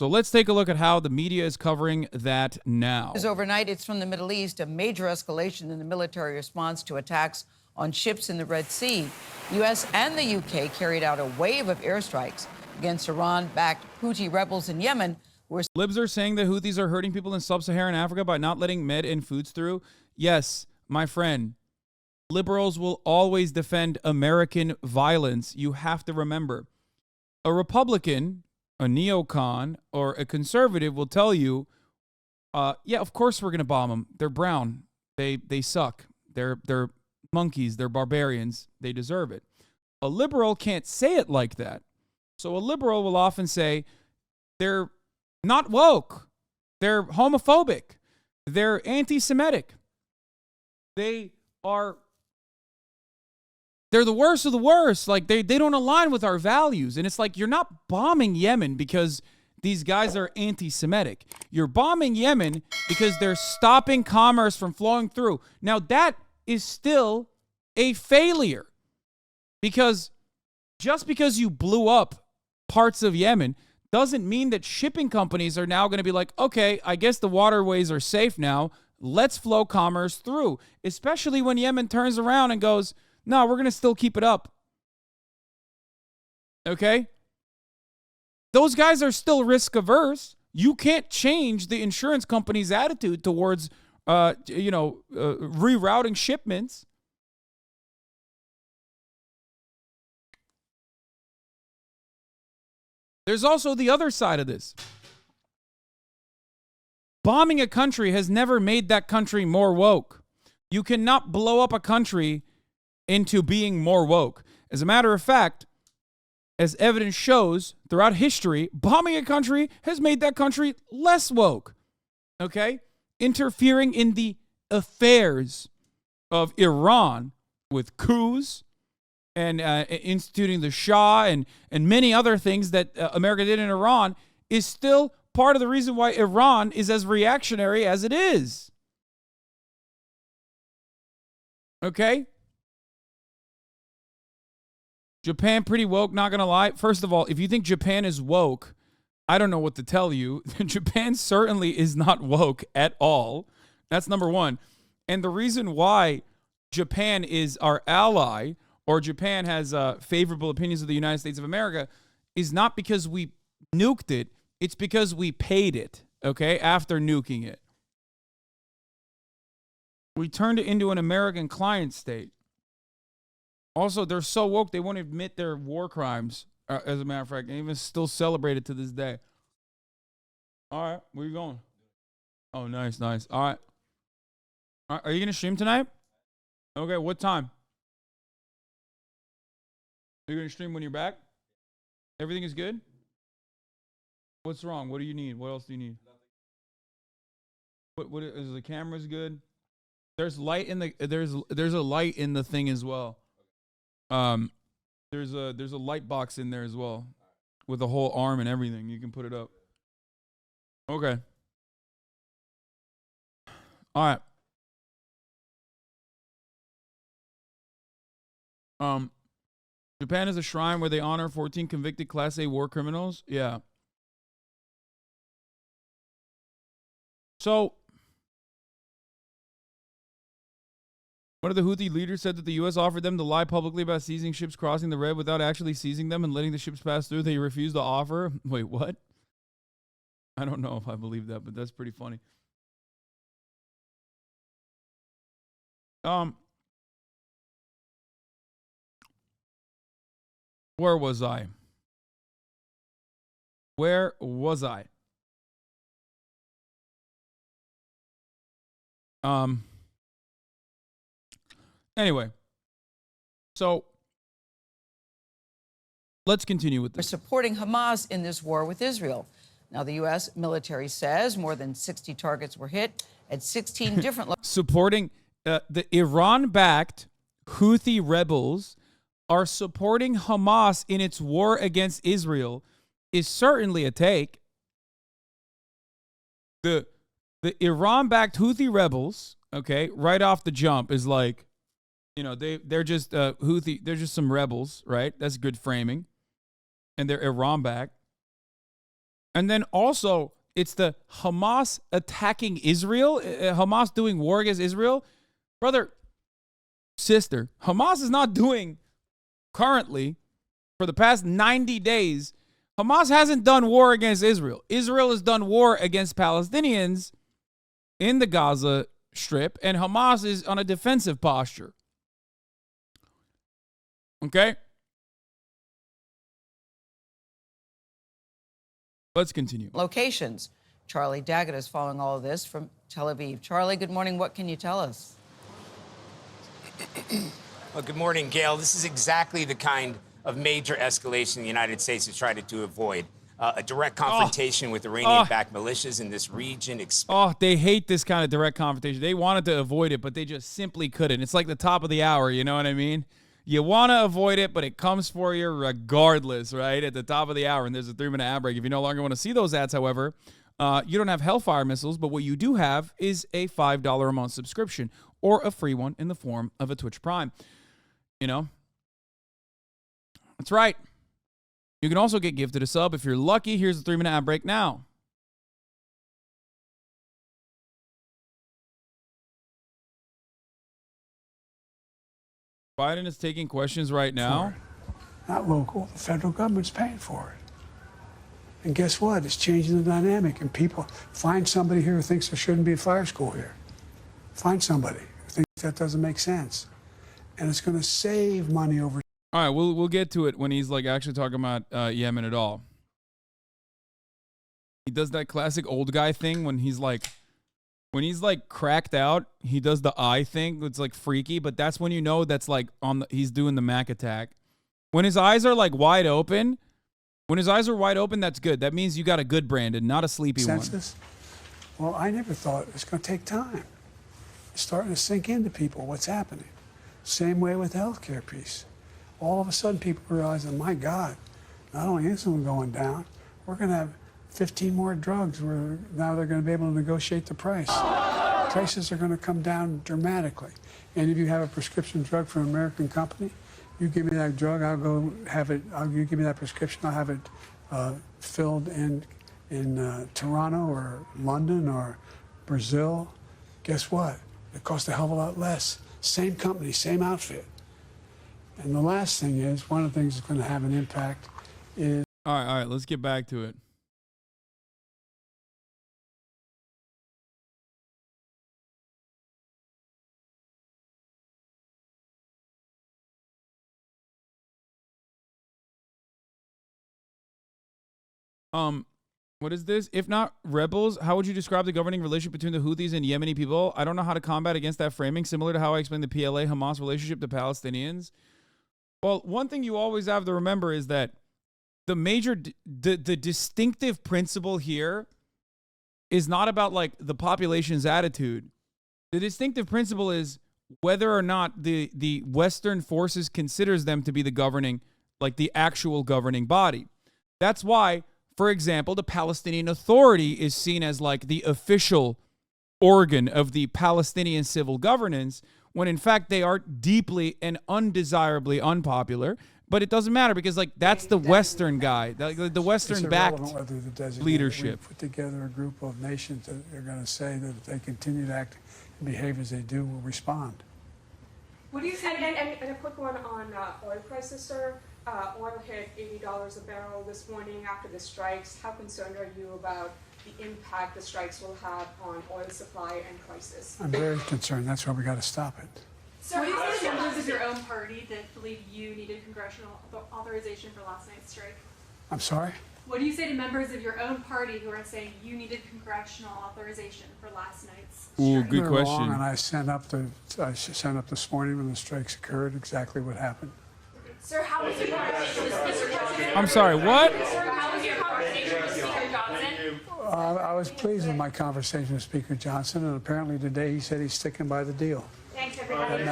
So let's take a look at how the media is covering that now. Overnight, it's from the Middle East, a major escalation in the military response to attacks on ships in the Red Sea. The U.S. and the U.K. carried out a wave of airstrikes against Iran-backed Houthi rebels in Yemen. Libs are saying the Houthis are hurting people in sub-Saharan Africa by not letting med and foods through. Yes, my friend. Liberals will always defend American violence. You have to remember. A Republican, a neocon, or a conservative will tell you, yeah, of course we're going to bomb them. They're brown. They suck. They're monkeys. They're barbarians. They deserve it. A liberal can't say it like that. So a liberal will often say they're not woke. They're homophobic. They're anti-Semitic. They're the worst of the worst. Like, they don't align with our values. And it's like, you're not bombing Yemen because these guys are anti-Semitic. You're bombing Yemen because they're stopping commerce from flowing through. Now, that is still a failure. Because just because you blew up parts of Yemen doesn't mean that shipping companies are now going to be like, okay, I guess the waterways are safe now. Let's flow commerce through. Especially when Yemen turns around and goes, no, we're going to still keep it up. Okay? Those guys are still risk averse. You can't change the insurance company's attitude towards, rerouting shipments. There's also the other side of this. Bombing a country has never made that country more woke. You cannot blow up a country into being more woke. As a matter of fact, as evidence shows throughout history, bombing a country has made that country less woke. Okay? Interfering in the affairs of Iran with coups and instituting the Shah and many other things that America did in Iran is still part of the reason why Iran is as reactionary as it is. Okay? Japan pretty woke, not going to lie. First of all, if you think Japan is woke, I don't know what to tell you. Japan certainly is not woke at all. That's number one. And the reason why Japan is our ally, or Japan has favorable opinions of the United States of America, is not because we nuked it. It's because we paid it, okay, after nuking it. We turned it into an American client state. Also, they're so woke, they won't admit their war crimes, as a matter of fact, and even still celebrate it to this day. All right, where you going? Oh, nice. All right. Are you going to stream tonight? Okay, what time? Are you going to stream when you're back? Everything is good? What's wrong? What do you need? What else do you need? What is the camera's good? There's light in the there's a light in the thing as well. There's a light box in there as well with a whole arm and everything. You can put it up. Okay. All right. Japan is a shrine where they honor 14 convicted Class A war criminals. Yeah. So, one of the Houthi leaders said that the U.S. offered them to lie publicly about seizing ships crossing the Red without actually seizing them and letting the ships pass through. They refused the offer. Wait, what? I don't know if I believe that, but that's pretty funny. Where was I? Anyway, so let's continue with this. We're supporting Hamas in this war with Israel. Now, the U.S. military says more than 60 targets were hit at 16 different supporting the Iran-backed Houthi rebels are supporting Hamas in its war against Israel is certainly a take. The Iran-backed Houthi rebels, okay, right off the jump is like, they're just Houthi, they're just some rebels, right? That's good framing. And they're Iran-backed. And then also, it's the Hamas attacking Israel, Hamas doing war against Israel. Brother, sister, Hamas is not doing currently, for the past 90 days, Hamas hasn't done war against Israel. Israel has done war against Palestinians in the Gaza Strip, and Hamas is on a defensive posture. Okay? Let's continue. Locations. Charlie Daggett is following all of this from Tel Aviv. Charlie, good morning. What can you tell us? Well, good morning, Gail. This is exactly the kind of major escalation the United States has tried to avoid. A direct confrontation with Iranian-backed militias in this region. They hate this kind of direct confrontation. They wanted to avoid it, but they just simply couldn't. It's like the top of the hour, you know what I mean? You want to avoid it, but it comes for you regardless, right? At the top of the hour, and there's a 3-minute ad break. If you no longer want to see those ads, however, you don't have Hellfire missiles, but what you do have is a $5 a month subscription or a free one in the form of a Twitch Prime. You know? That's right. You can also get gifted a sub. If you're lucky, here's a 3-minute ad break now. Biden is taking questions right now. Not local. The federal government's paying for it. And guess what? It's changing the dynamic. And people find somebody here who thinks there shouldn't be a fire school here. Find somebody who thinks that doesn't make sense. And it's going to save money over. All right, we'll get to it when he's like actually talking about Yemen at all. He does that classic old guy thing when he's like cracked out. He does the eye thing. It's like freaky, but that's when you know that's like he's doing the Mac attack. When his eyes are like wide open, that's good. That means you got a good Brandon, not a sleepy one. Well, I never thought it's going to take time. It's starting to sink into people what's happening. Same way with the healthcare piece. All of a sudden, people realize, my God, not only is insulin going down, we're going to have 15 more drugs where now they're going to be able to negotiate the price. Prices are going to come down dramatically. And if you have a prescription drug from an American company, you give me that drug, I'll go have it. You give me that prescription, I'll have it filled in Toronto or London or Brazil. Guess what? It costs a hell of a lot less. Same company, same outfit. And the last thing is, one of the things that's going to have an impact is... All right, let's get back to it. What is this? If not rebels, how would you describe the governing relationship between the Houthis and Yemeni people? I don't know how to combat against that framing, similar to how I explained the PLA-Hamas relationship to Palestinians. Well, one thing you always have to remember is that the distinctive principle here is not about like the population's attitude. The distinctive principle is whether or not the Western forces considers them to be the governing, like the actual governing body. That's why, for example, the Palestinian Authority is seen as like the official organ of the Palestinian civil governance, when in fact they are deeply and undesirably unpopular. But it doesn't matter because like that's the Western guy, the Western-backed leadership. We put together a group of nations that are going to say that if they continue to act and behave as they do, we'll respond. What do you say? And a quick one on oil prices, sir. Oil hit $80 a barrel this morning after the strikes. How concerned are you about the impact the strikes will have on oil supply and prices? I'm very concerned. That's why we got to stop it. So what do you say to members of your own party that believe you needed congressional authorization for last night's strike? I'm sorry? What do you say to members of your own party who are saying you needed congressional authorization for last night's strike? Ooh, good question. Wrong, and I sent up this morning when the strikes occurred exactly what happened. Sir, how was your conversation with Speaker Johnson? I'm sorry, what? Sir, how was your conversation with Speaker Johnson? I was pleased with my conversation with Speaker Johnson, and apparently today he said he's sticking by the deal. Thanks, everybody.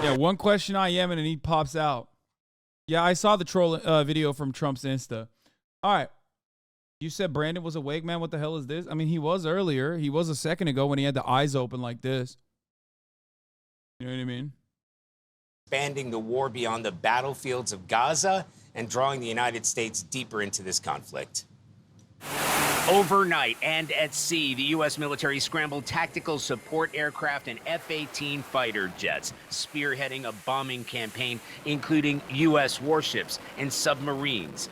Yeah, one question on Yemen and he pops out. Yeah, I saw the troll video from Trump's Insta. All right. You said Brandon was awake, man. What the hell is this? I mean, he was earlier. He was a second ago when he had the eyes open like this. You know what I mean? Expanding the war beyond the battlefields of Gaza and drawing the United States deeper into this conflict. Overnight and at sea, the U.S. military scrambled tactical support aircraft and F-18 fighter jets, spearheading a bombing campaign including U.S. warships and submarines,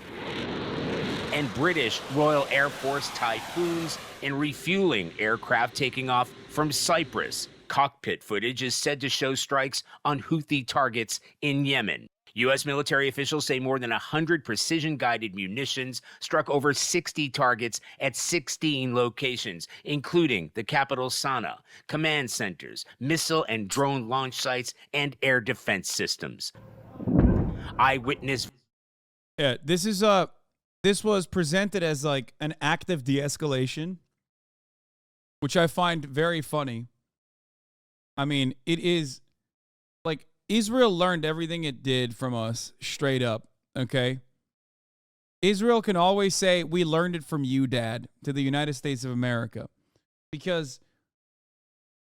and British Royal Air Force Typhoons, and refueling aircraft taking off from Cyprus. Cockpit footage is said to show strikes on Houthi targets in Yemen. U.S. military officials say more than 100 precision-guided munitions struck over 60 targets at 16 locations, including the capital Sana'a, command centers, missile and drone launch sites, and air defense systems. Eyewitness. Yeah, this was presented as like an act of de-escalation, which I find very funny. I mean, it is like Israel learned everything it did from us straight up, okay? Israel can always say, we learned it from you, Dad, to the United States of America, because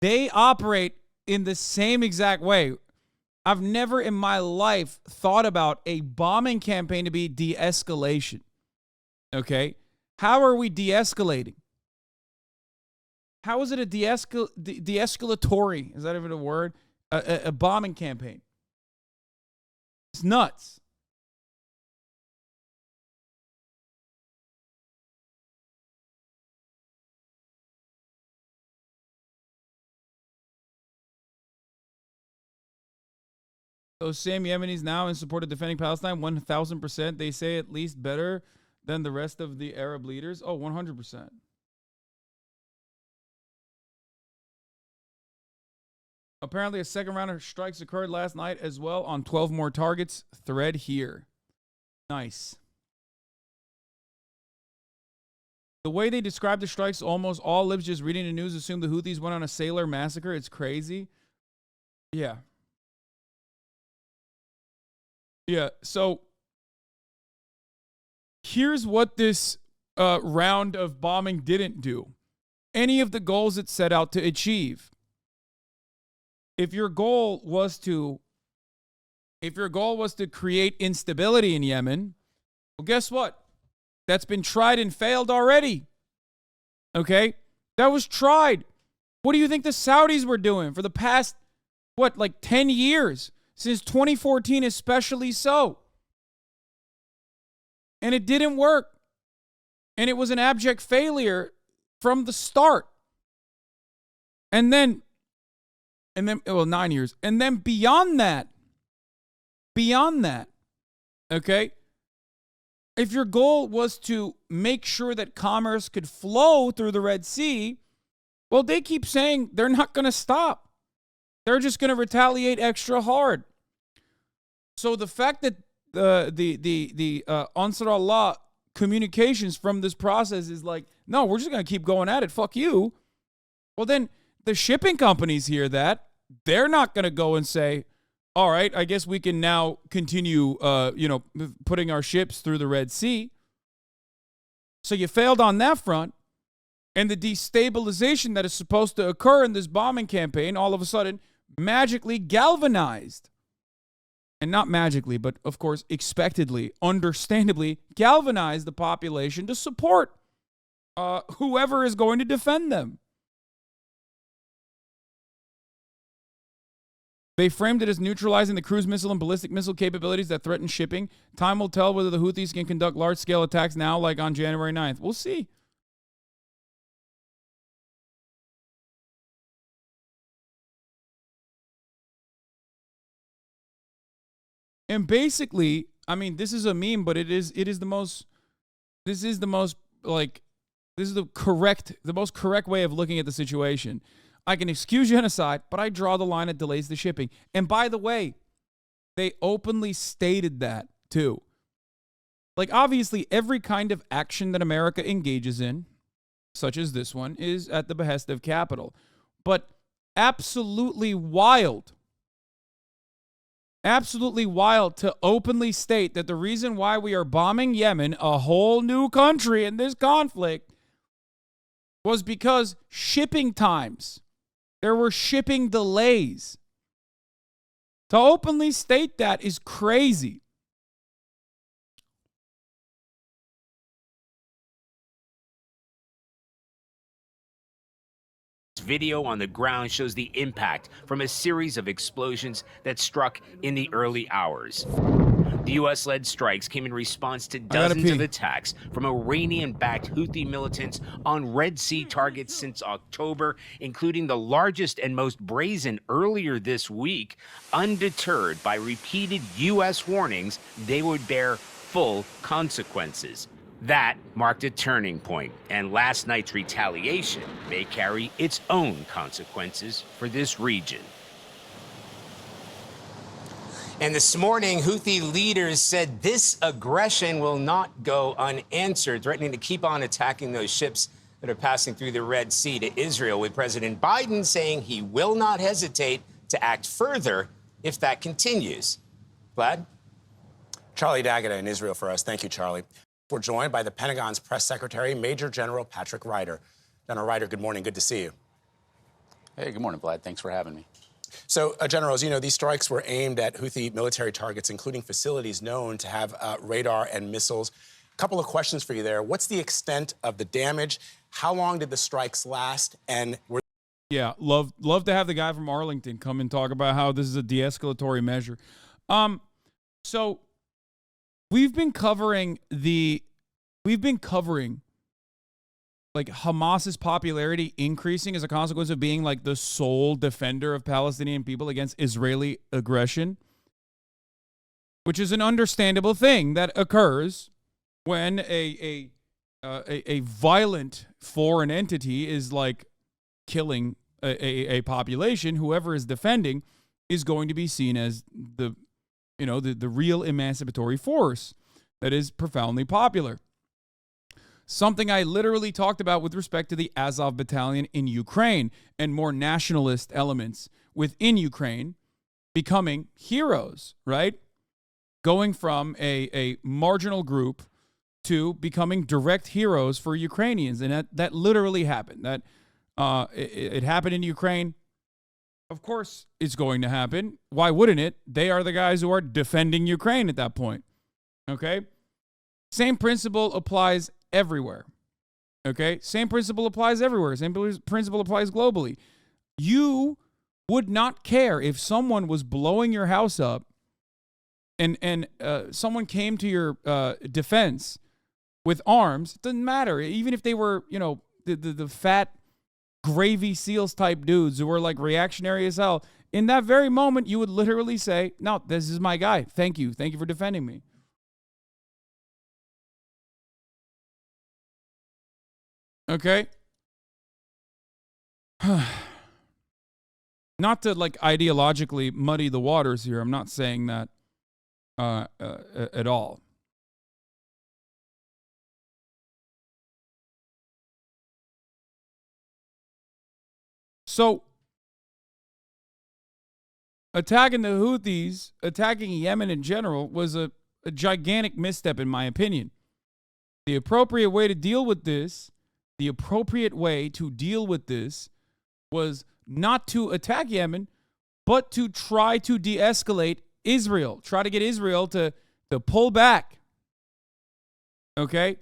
they operate in the same exact way. I've never in my life thought about a bombing campaign to be de-escalation, okay? How are we de-escalating? How is it a de-escalatory? Is that even a word? A bombing campaign. It's nuts. Those same Yemenis now in support of defending Palestine, 1,000%. They say at least better than the rest of the Arab leaders. Oh, 100%. Apparently, a second round of strikes occurred last night as well on 12 more targets. Thread here. Nice. The way they describe the strikes, almost all libs just reading the news assume the Houthis went on a sailor massacre. It's crazy. Yeah. Yeah, so here's what this round of bombing didn't do. Any of the goals it set out to achieve. If your goal was to create instability in Yemen, well, guess what? That's been tried and failed already. Okay? That was tried. What do you think the Saudis were doing for the past, 10 years? Since 2014, especially so. And it didn't work. And it was an abject failure from the start. And then, 9 years. And then beyond that, okay, if your goal was to make sure that commerce could flow through the Red Sea, well, they keep saying they're not going to stop. They're just going to retaliate extra hard. So the fact that the Ansar Allah communications from this process is like, no, we're just going to keep going at it. Fuck you. Well, then the shipping companies hear that. They're not going to go and say, all right, I guess we can now continue, putting our ships through the Red Sea. So you failed on that front. And the destabilization that is supposed to occur in this bombing campaign all of a sudden magically galvanized. And not magically, but of course, expectedly, understandably, galvanized the population to support whoever is going to defend them. They framed it as neutralizing the cruise missile and ballistic missile capabilities that threaten shipping. Time will tell whether the Houthis can conduct large-scale attacks now, like on January 9th. We'll see. And basically, I mean, this is a meme, but this is the most correct way of looking at the situation. I can excuse genocide, but I draw the line at delays the shipping. And by the way, they openly stated that too. Like, obviously, every kind of action that America engages in, such as this one, is at the behest of capital. But absolutely wild to openly state that the reason why we are bombing Yemen, a whole new country in this conflict, was because shipping times. There were shipping delays. To openly state that is crazy. Video on the ground shows the impact from a series of explosions that struck in the early hours. The U.S.-led strikes came in response to dozens of attacks from Iranian-backed Houthi militants on Red Sea targets since October, including the largest and most brazen earlier this week. Undeterred by repeated U.S. warnings, they would bear full consequences. That marked a turning point, and last night's retaliation may carry its own consequences for this region. And this morning, Houthi leaders said this aggression will not go unanswered, threatening to keep on attacking those ships that are passing through the Red Sea to Israel, with President Biden saying he will not hesitate to act further if that continues. Vlad? Charlie Daggett in Israel for us. Thank you, Charlie. We're joined by the Pentagon's press secretary, Major General Patrick Ryder. General Ryder, good morning. Good to see you. Hey, good morning, Vlad. Thanks for having me. So, General, as you know, these strikes were aimed at Houthi military targets, including facilities known to have radar and missiles. A couple of questions for you there. What's the extent of the damage? How long did the strikes last? And were Yeah, love to have the guy from Arlington come and talk about how this is a de-escalatory measure. So we've been covering like Hamas's popularity increasing as a consequence of being like the sole defender of Palestinian people against Israeli aggression, which is an understandable thing that occurs when a violent foreign entity is like killing a population. Whoever is defending is going to be seen as the real emancipatory force that is profoundly popular. Something I literally talked about with respect to the Azov battalion in Ukraine and more nationalist elements within Ukraine becoming heroes, right? Going from a marginal group to becoming direct heroes for Ukrainians. And that literally happened. That it happened in Ukraine. Of course it's going to happen. Why wouldn't it? They are the guys who are defending Ukraine at that point. Okay? Same principle applies everywhere. Okay? Same principle applies everywhere. Same principle applies globally. You would not care if someone was blowing your house up and someone came to your defense with arms. It doesn't matter. Even if they were, the fat gravy seals type dudes who were like reactionary as hell. In that very moment, you would literally say, no, this is my guy. Thank you. Thank you for defending me. Okay. Not to like ideologically muddy the waters here. I'm not saying that at all. So, attacking the Houthis, attacking Yemen in general, was a gigantic misstep in my opinion. The appropriate way to deal with this was not to attack Yemen, but to try to de-escalate Israel. Try to get Israel to pull back. Okay?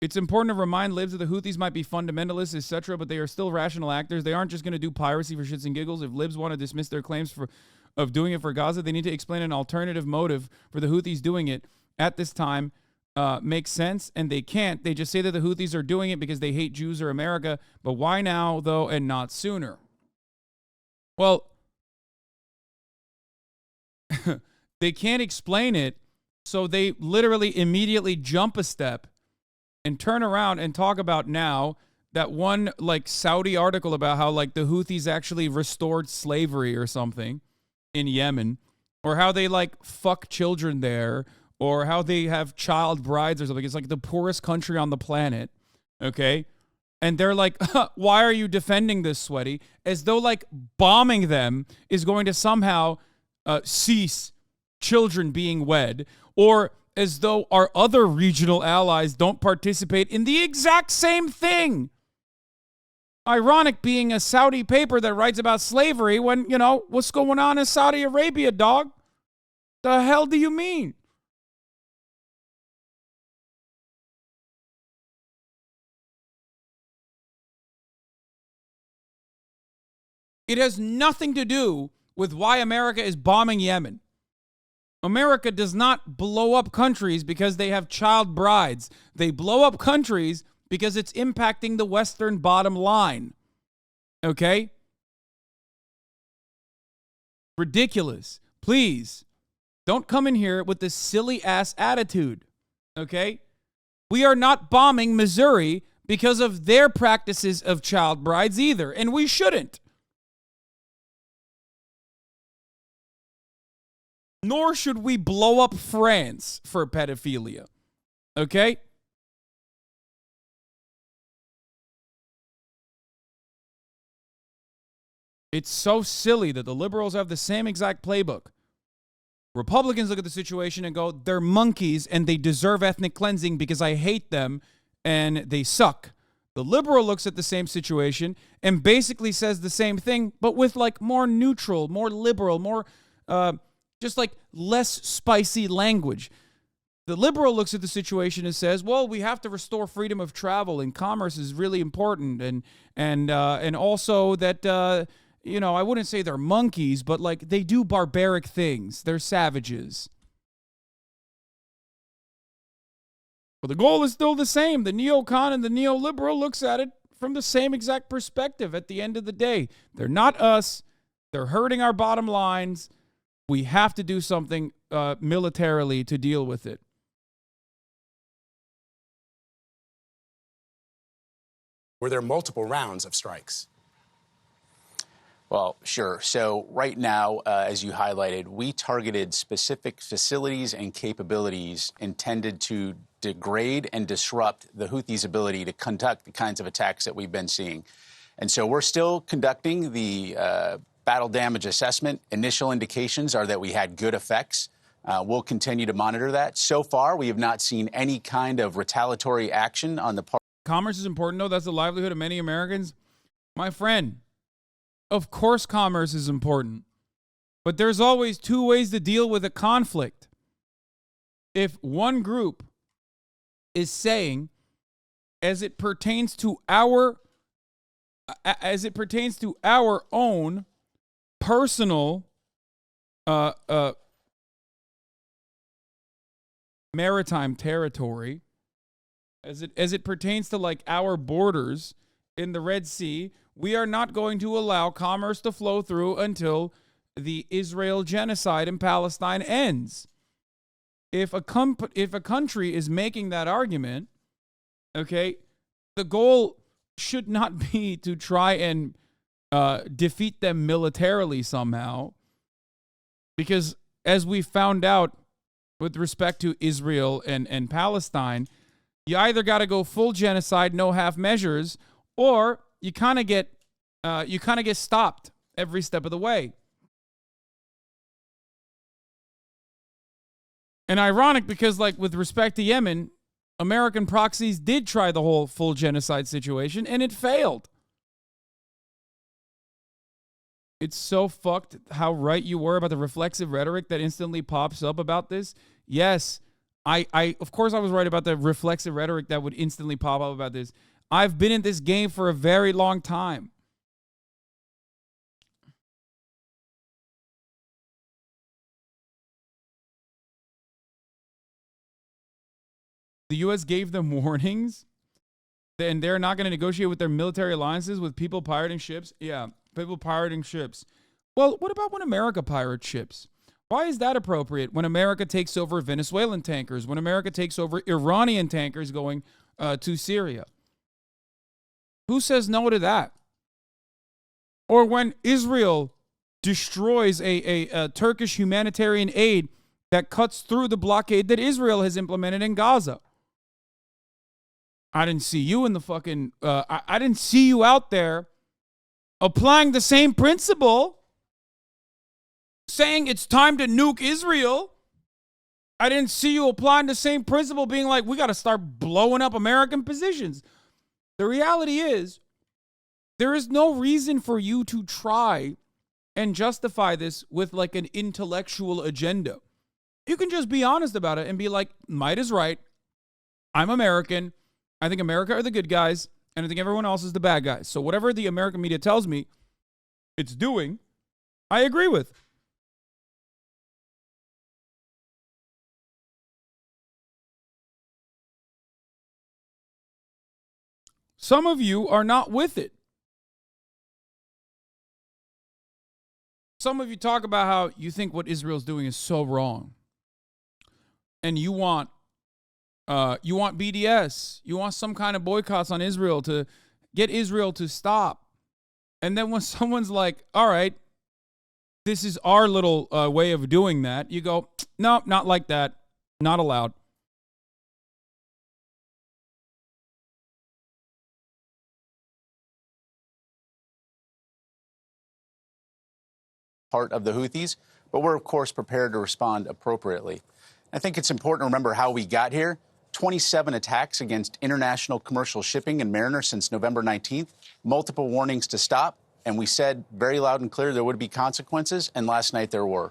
It's important to remind libs that the Houthis might be fundamentalists, etc., but they are still rational actors. They aren't just going to do piracy for shits and giggles. If libs want to dismiss their claims of doing it for Gaza, they need to explain an alternative motive for the Houthis doing it at this time. Makes sense, and they can't. They just say that the Houthis are doing it because they hate Jews or America, but why now, though, and not sooner? Well, they can't explain it, so they literally immediately jump a step and turn around and talk about now that one like Saudi article about how like the Houthis actually restored slavery or something in Yemen, or how they like fuck children there, or how they have child brides or something. It's like the poorest country on the planet. Okay. And they're like, why are you defending this, sweaty? As though like bombing them is going to somehow cease children being wed, or as though our other regional allies don't participate in the exact same thing. Ironic being a Saudi paper that writes about slavery when, you know, what's going on in Saudi Arabia, dog? The hell do you mean? It has nothing to do with why America is bombing Yemen. America does not blow up countries because they have child brides. They blow up countries because it's impacting the Western bottom line. Okay? Ridiculous. Please, don't come in here with this silly-ass attitude. Okay? We are not bombing Missouri because of their practices of child brides either, and we shouldn't. Nor should we blow up France for pedophilia. Okay? It's so silly that the liberals have the same exact playbook. Republicans look at the situation and go, they're monkeys and they deserve ethnic cleansing because I hate them and they suck. The liberal looks at the same situation and basically says the same thing, but with like more neutral, more liberal, more just like less spicy language. The liberal looks at the situation and says, well, we have to restore freedom of travel and commerce is really important. And also that, you know, I wouldn't say they're monkeys, but like they do barbaric things. They're savages. But the goal is still the same. The neocon and the neoliberal looks at it from the same exact perspective at the end of the day. They're not us. They're hurting our bottom lines. We have to do something militarily to deal with it. Were there multiple rounds of strikes? Well, sure. So right now, as you highlighted, we targeted specific facilities and capabilities intended to degrade and disrupt the Houthis' ability to conduct the kinds of attacks that we've been seeing. And so we're still conducting the battle damage assessment. Initial indications are that we had good effects. We'll continue to monitor that. So far, we have not seen any kind of retaliatory action on the part. Commerce is important, though. That's the livelihood of many Americans. My friend, of course commerce is important. But there's always two ways to deal with a conflict. If one group is saying, as it pertains to our own personal maritime territory, as it pertains to like our borders in the Red Sea, we are not going to allow commerce to flow through until the Israel genocide in Palestine ends. If a country is making that argument, okay, the goal should not be to try and defeat them militarily somehow, because as we found out with respect to Israel and Palestine, you either got to go full genocide, no half measures, or you kind of get stopped every step of the way. And ironic because, like, with respect to Yemen, American proxies did try the whole full genocide situation, and it failed. It's so fucked how right you were about the reflexive rhetoric that instantly pops up about this. Yes, I of course I was right about the reflexive rhetoric that would instantly pop up about this. I've been in this game for a very long time. The U.S. gave them warnings, and they're not going to negotiate with their military alliances with people pirating ships. Yeah, people pirating ships. Well, what about when America pirates ships? Why is that appropriate when America takes over Venezuelan tankers, when America takes over Iranian tankers going to Syria? Who says no to that? Or when Israel destroys a Turkish humanitarian aid that cuts through the blockade that Israel has implemented in Gaza. I didn't see you in the fucking, I didn't see you out there applying the same principle, saying it's time to nuke Israel. I didn't see you applying the same principle, being like, we got to start blowing up American positions. The reality is, There is no reason for you to try and justify this with like an intellectual agenda. You can just be honest about it and be like, might is right. I'm American. I think America are the good guys, and I think everyone else is the bad guys. So whatever the American media tells me it's doing, I agree with. Some of you are not with it. Some of you talk about how you think what Israel's doing is so wrong. And you want BDS. You want some kind of boycotts on Israel to get Israel to stop. And then when someone's like, all right, this is our little way of doing that, you go, no, not like that. Not allowed. Part of the Houthis, but we're, of course, prepared to respond appropriately. I think it's important to remember how we got here. 27 attacks against international commercial shipping and mariners since November 19th, multiple warnings to stop, and we said very loud and clear there would be consequences, and last night there were.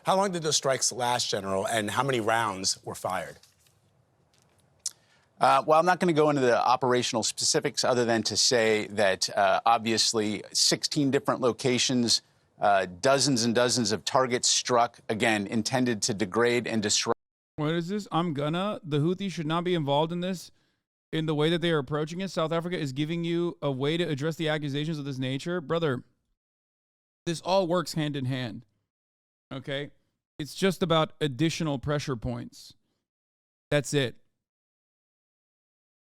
How long did those strikes last, General, and how many rounds were fired? Well, I'm not going to go into the operational specifics other than to say that obviously 16 different locations, dozens and dozens of targets struck, again, intended to degrade and disrupt. What is this? The Houthis should not be involved in this in the way that they are approaching it. South Africa is giving you a way to address the accusations of this nature. Brother, this all works hand in hand. Okay? It's just about additional pressure points. That's it.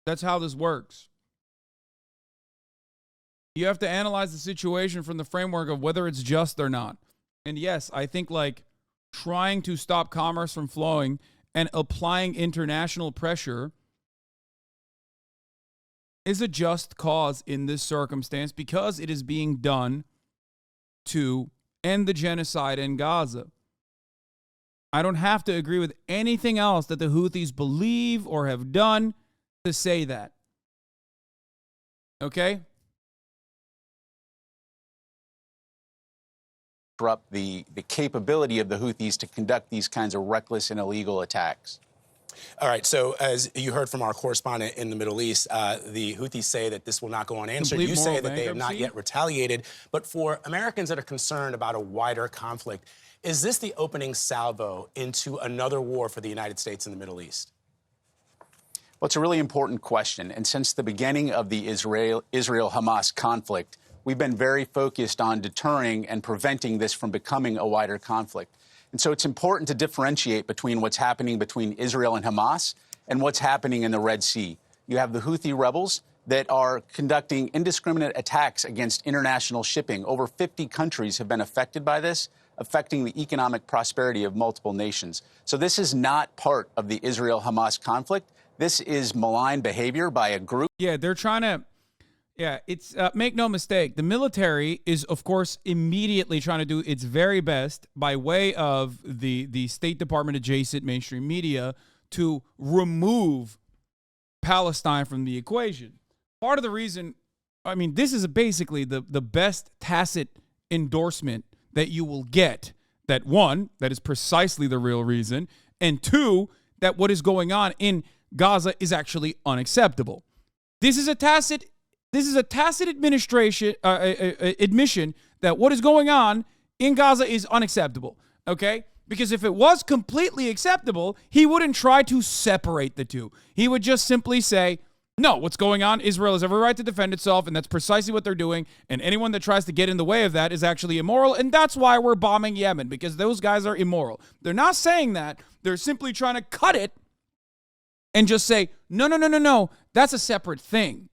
That's how this works. You have to analyze the situation from the framework of whether it's just or not. And yes, I think like trying to stop commerce from flowing and applying international pressure is a just cause in this circumstance because it is being done to end the genocide in Gaza. I don't have to agree with anything else that the Houthis believe or have done to say that. Okay? Disrupt the capability of the Houthis to conduct these kinds of reckless and illegal attacks. All right, so as you heard from our correspondent in the Middle East, the Houthis say that this will not go unanswered. Complete You say moral that they have not bankruptcy? yet retaliated. But for Americans that are concerned about a wider conflict, is this the opening salvo into another war for the United States in the Middle East? Well, it's a really important question. And since the beginning of the Israel-Hamas conflict, we've been very focused on deterring and preventing this from becoming a wider conflict. And so it's important to differentiate between what's happening between Israel and Hamas and what's happening in the Red Sea. You have the Houthi rebels that are conducting indiscriminate attacks against international shipping. Over 50 countries have been affected by this, affecting the economic prosperity of multiple nations. So this is not part of the Israel-Hamas conflict. This is malign behavior by a group. Yeah, they're trying to... Yeah, it's make no mistake. The military is, of course, immediately trying to do its very best by way of the State Department adjacent mainstream media to remove Palestine from the equation. Part of the reason, I mean, this is basically the best tacit endorsement that you will get that, one, that is precisely the real reason, and two, that what is going on in Gaza is actually unacceptable. This is a tacit admission that what is going on in Gaza is unacceptable, okay? Because if it was completely acceptable, he wouldn't try to separate the two. He would just simply say, no, what's going on, Israel has every right to defend itself, and that's precisely what they're doing, and anyone that tries to get in the way of that is actually immoral, and that's why we're bombing Yemen, because those guys are immoral. They're not saying that. They're simply trying to cut it and just say, no, that's a separate thing.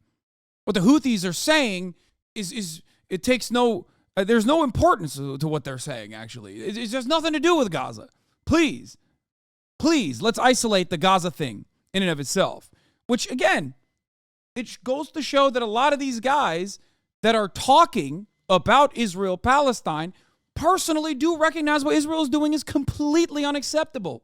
What the Houthis are saying is it takes there's no importance to what they're saying, actually. It has nothing to do with Gaza. Please, let's isolate the Gaza thing in and of itself. Which, again, it goes to show that a lot of these guys that are talking about Israel-Palestine personally do recognize what Israel is doing is completely unacceptable.